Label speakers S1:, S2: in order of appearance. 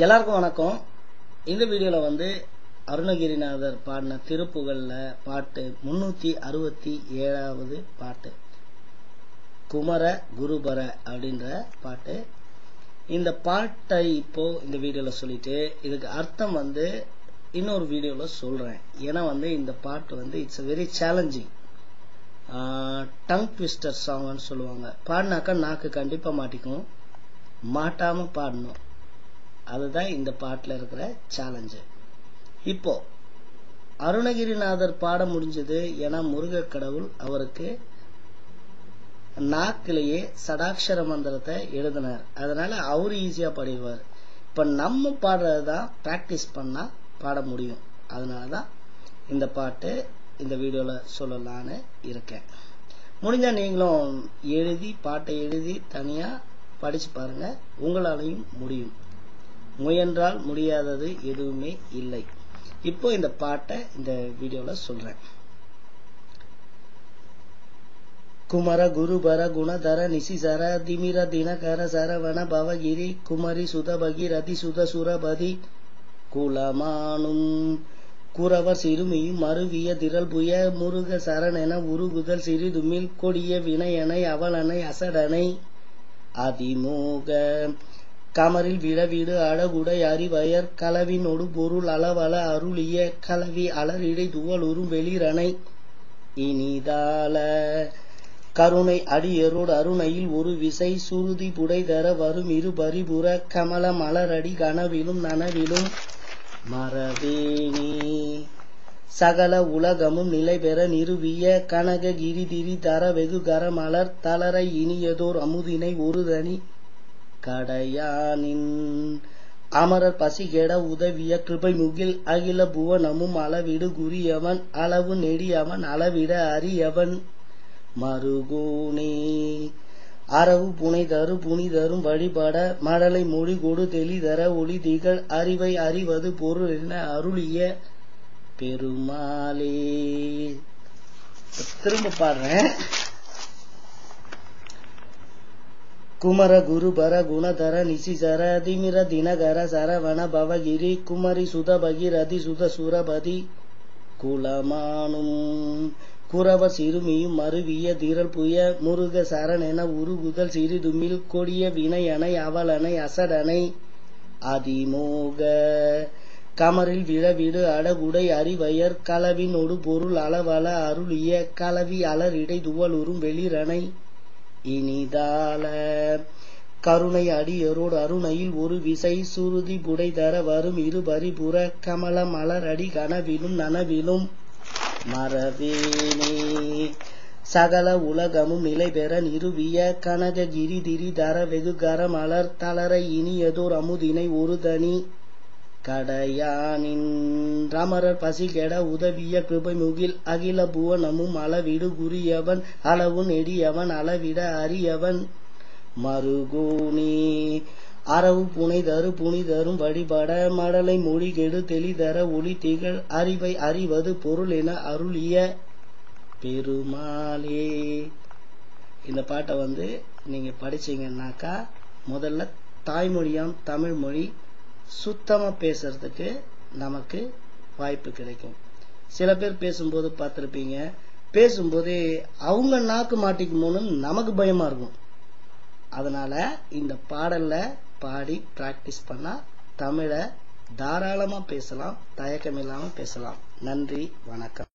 S1: எல்லாருக்கும் வணக்கம். இந்த வீடியோல வந்து அருணகிரிநாதர் பாடின திருப்புகள்ல பாட்டு 367வது பாட்டு குமர குருபர அப்படின்ற பாட்டு. இந்த பாட்டை இப்போ இந்த வீடியோல சொல்லிட்டு இதுக்கு அர்த்தம் வந்து இன்னொரு வீடியோல சொல்றேன். ஏன்னா வந்து இந்த பாட்டு வந்து it's very challenging, tongue twister சாங்னு சொல்லுவாங்க. பாடினாக்கா நாக்கு கண்டிப்பா மாட்டிக்கும், மாட்டாம பாடணும். அதுதான் இந்த பாட்டுல இருக்கிற சேலஞ்சு. இப்போ அருணகிரிநாதர் பாட முடிஞ்சது ஏன்னா முருக கடவுள் அவருக்கு நாக்கிலேயே சடாட்சர மந்திரத்தை எழுதினார். அதனால அவரு ஈஸியா பாடிடுவார். இப்ப நம்ம பாடுறதுதான் பிராக்டிஸ் பண்ணா பாட முடியும். அதனாலதான் இந்த பாட்டு இந்த வீடியோல சொல்லலான்னு இருக்கேன். முடிஞ்சா நீங்களும் பாட்டை எழுதி தனியா படிச்சு பாருங்க, உங்களாலையும் முடியும். முயன்றால் முடியாதது எதுவுமே இல்லை. இப்போ இந்த பாட்டை இந்த வீடியோல சொல்றேன். குமர குருபர குணதர நிசிசர திமிர தினகர சரவண பவகிரி குமரி சுத பகிரதி சுத சுரபதி குலமானும் குறவர் சிறுமியும் மருவிய திரள்புய முருக சரணென உருகுதல் சிறிதுமில் கொடிய வினையனை அவலனை அசடனை அதிமோக கமரில் விடவிடு அழகுடை அறிவயர் களவினொடு பொருள் அளவல அருளிய கலவி அலரிடை துவலுறும் வெளிரனை இனிதால கருணை அடியரோடு அருணையில் ஒரு விசை சுருதி புடை தர வரும் இரு பரிபுற கமல மலரடி கனவிலும் நனவிலும் மரவேணி சகல உலகமும் நிலை பெற நிறுவிய கனக கிரிதிரி தர வெகு கரமலர் தளர இனியதோர் அமுதினை ஒரு தனி கடையானின் அமரர் பசிகேட உதவிய கிருபை முகில் அகில புவனமும் அளவிடு குறியவன் அளவு நெடியவன் அளவிட அறியவன் மருகோனே அரவு புனை தரு புனி தரும் வழிபட மடலை மொழி கொடு தெளிதர ஒளி திகழ் அறிவை அறிவது பொருள் என அருளிய பெருமாளே. திரும்ப பாடுறேன். குமர குருபர குணதர நிசிசர திமிர தினகர சரவண பவகிரி குமரி சுத பகிரதி சுத சுரபதி குலமானும் குறவர் சிறுமியும் மருவிய திரள் புய முருக சரணென உருகுதல் சிறிதுமில் கொடிய வினையனை அவலனை அசடனை அதிமோக கமரில் விழவிடு அழகுடை அறிவயர் களவினொடு பொருள் அளவல அருளிய கலவி அலரிடை துவலுறும் வெளிரனை இனிதால கருணை அடியரோடு அருணையில் ஒரு விசை சுருதி புடை தர வரும் இரு பரிபுற கமல மலர் அடி கனவிலும் நனவிலும் மரவேணி சகல உலகமும் நிலை பெற நிறுவிய கனக கிரிதிரி தர வெகு கரமலர் தளர இனியதோர் அமுதினை ஒரு தனி கடையானின் ராமரர் பசிகெட உதவிய கிருபை முகில் அகில புவனமும் அளவிடு குறியவன் அளவு நெடியவன் அளவிட அறியவன் மருகோனி அரவு புனை தரு புனி தரும் வழிபட மடலை மொழி கெடு தெளிதர ஒளி திகழ் அறிவை அறிவது பொருள் என அருளிய பெருமாளே. இந்த பாட்டை வந்து நீங்க படிச்சீங்கன்னாக்கா முதல்ல தாய்மொழியாம் தமிழ் மொழி சுத்தமா பேசுறதுக்கு நமக்கு வாய்ப்பு கிடைக்கும். சில பேர் பேசும்போது பார்த்திருப்பீங்க, பேசும்போது அவங்க நாக்கு மாட்டிக்குமோன்னு நமக்கு பயமா இருக்கும். அதனால இந்த பாடல்ல பாடி பிராக்டிஸ் பண்ணா தமிழை தாராளமா பேசலாம், தயக்கம் இல்லாம பேசலாம். நன்றி, வணக்கம்.